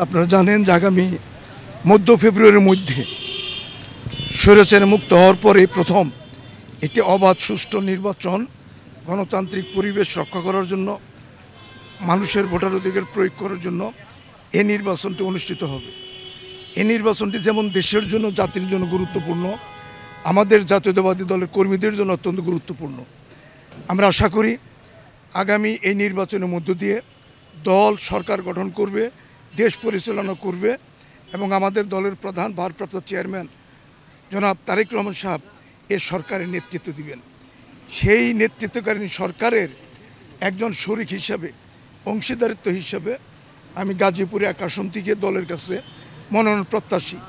আপনারা জানেন যে আগামী মধ্য ফেব্রুয়ারির মধ্যে স্বৈরাচারে মুক্ত হওয়ার পরে প্রথম একটি অবাধ সুষ্ঠু নির্বাচন গণতান্ত্রিক পরিবেশ রক্ষা করার জন্য মানুষের ভোটার অধিকার প্রয়োগ করার জন্য এই নির্বাচনটি অনুষ্ঠিত হবে। এই নির্বাচনটি যেমন দেশের জন্য জাতির জন্য গুরুত্বপূর্ণ, আমাদের জাতীয়তাবাদী দলের কর্মীদের জন্য অত্যন্ত গুরুত্বপূর্ণ। আমরা আশা করি আগামী এই নির্বাচনের মধ্য দিয়ে দল সরকার গঠন করবে, দেশ পরিচালনা করবে এবং আমাদের দলের প্রধান ভারপ্রাপ্ত চেয়ারম্যান জনাব তারেক রহমান সাহেব এ সরকারের নেতৃত্ব দিবেন। সেই নেতৃত্বকালীন সরকারের একজন শরিক হিসাবে, অংশীদারিত্ব হিসাবে আমি গাজীপুর 1 আসন থেকে দলের কাছে মনোনয়ন প্রত্যাশী।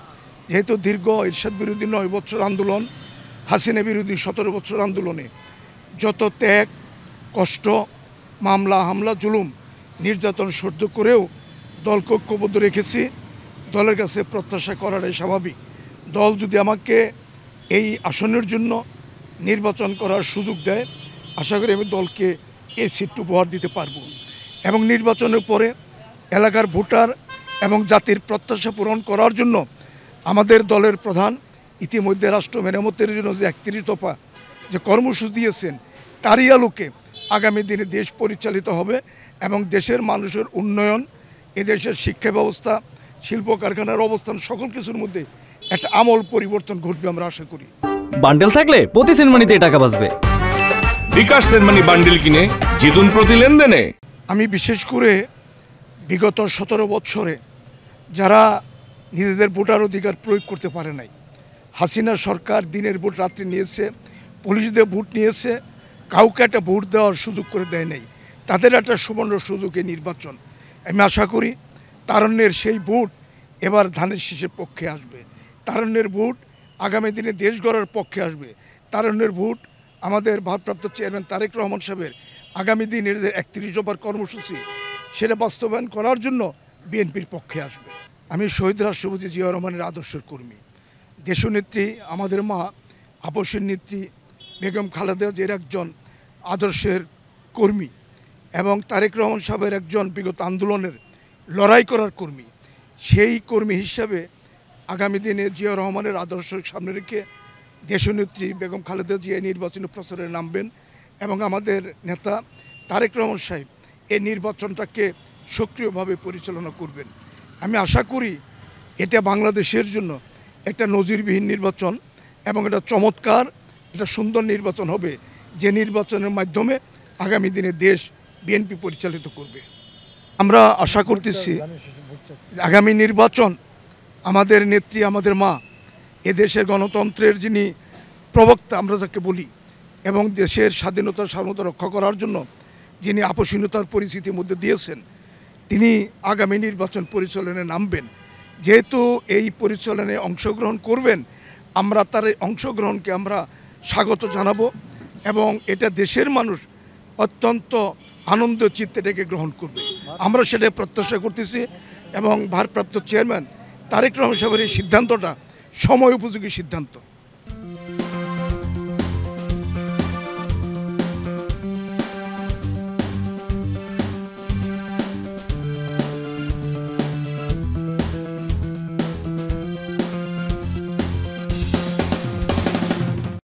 যেহেতু দীর্ঘ এরশাদ বিরোধী 9 বছর আন্দোলন, হাসিনা বিরোধী 17 বছর আন্দোলনে যত ত্যাগ, কষ্ট, মামলা, হামলা, জুলুম, নির্যাতন সহ্য করেও দলকে ঐক্যবদ্ধ রেখেছি। দলের কাছে প্রত্যাশা করাটাই স্বাভাবিক। দল যদি আমাকে এই আসনের জন্য নির্বাচন করার সুযোগ দেয়, আশা করি আমি দলকে এই সিটটু উপহার দিতে পারবো এবং নির্বাচনের পরে এলাকার ভোটার এবং জাতির প্রত্যাশা পূরণ করার জন্য আমাদের দলের প্রধান ইতিমধ্যে রাষ্ট্র মেরামতের জন্য যে 31 দফা যে কর্মসূচি দিয়েছেন, তারই আলোকে আগামী দিনে দেশ পরিচালিত হবে এবং দেশের মানুষের উন্নয়ন, এদেশের শিক্ষা ব্যবস্থা, শিল্প কারখানার অবস্থান, সকল কিছুর মধ্যে একটা আমূল পরিবর্তন ঘটবে আমরা আশা করি। বান্ডেল থাকলে প্রতি সেনমানিতে টাকা বাঁচবে। বিকাশ সেনমানি বান্ডেল কিনে জিতুন প্রতি লেনদেনে। আমি বিশেষ করে বিগত 17 বছরে যারা নিজেদের ভোটার অধিকার প্রয়োগ করতে পারে নাই, হাসিনা সরকার দিনের ভোট রাত্রি নিয়েছে, পুলিশদের ভোট নিয়েছে, কাউকে একটা ভোট দেওয়ার সুযোগ করে দেয় নাই, তাদের একটা সুবর্ণ সুযোগে নির্বাচন। আমি আশা করি তারুণ্যের সেই ভোট এবার ধানের শীষের পক্ষে আসবে। তারুণ্যের ভোট আগামী দিনে দেশ গড়ার পক্ষে আসবে। তারুণ্যের ভোট আমাদের ভারপ্রাপ্ত চেয়ারম্যান তারেক রহমান সাহেবের আগামী দিনের যে 31 দফার কর্মসূচি, সেটা বাস্তবায়ন করার জন্য বিএনপির পক্ষে আসবে। আমি শহীদ রাষ্ট্রপতি জিয়া রহমানের আদর্শের কর্মী। দেশনেত্রী আমাদের মা আপসের নেত্রী বেগম খালেদা জিয়ার একজন আদর্শের কর্মী এবং তারেক রহমান সাহেবের একজন বিগত আন্দোলনের লড়াই করার কর্মী। সেই কর্মী হিসাবে আগামী দিনে জিয়া রহমানের আদর্শ সামনে রেখে দেশনেত্রী বেগম খালেদা জিয়া নির্বাচনী প্রচারে নামবেন এবং আমাদের নেতা তারেক রহমান সাহেব এই নির্বাচনটাকে সক্রিয়ভাবে পরিচালনা করবেন। আমি আশা করি এটা বাংলাদেশের জন্য একটা নজিরবিহীন নির্বাচন এবং এটা চমৎকার, এটা সুন্দর নির্বাচন হবে, যে নির্বাচনের মাধ্যমে আগামী দিনে দেশ বিএনপি পরিচালিত করবে। আমরা আশা করতেছি আগামী নির্বাচন আমাদের নেত্রী, আমাদের মা, এদেশের গণতন্ত্রের যিনি প্রবক্তা আমরা যাকে বলি এবং দেশের স্বাধীনতা সার্বভৌমত্ব রক্ষা করার জন্য যিনি আপসহীনতার পরিস্থিতির মধ্যে দিয়েছেন, তিনি আগামী নির্বাচন পরিচালনায় নামবেন। যেহেতু এই পরিচালনায় অংশগ্রহণ করবেন, আমরা তার অংশগ্রহণকে আমরা স্বাগত জানাবো এবং এটা দেশের মানুষ অত্যন্ত আনন্দ চিত্তে এটাকে গ্রহণ করবে, আমরা সেটা প্রত্যাশা করতেছি এবং ভারপ্রাপ্ত চেয়ারম্যান তারেক রহমান সাহেবের এই সিদ্ধান্তটা সময় উপযোগী সিদ্ধান্ত।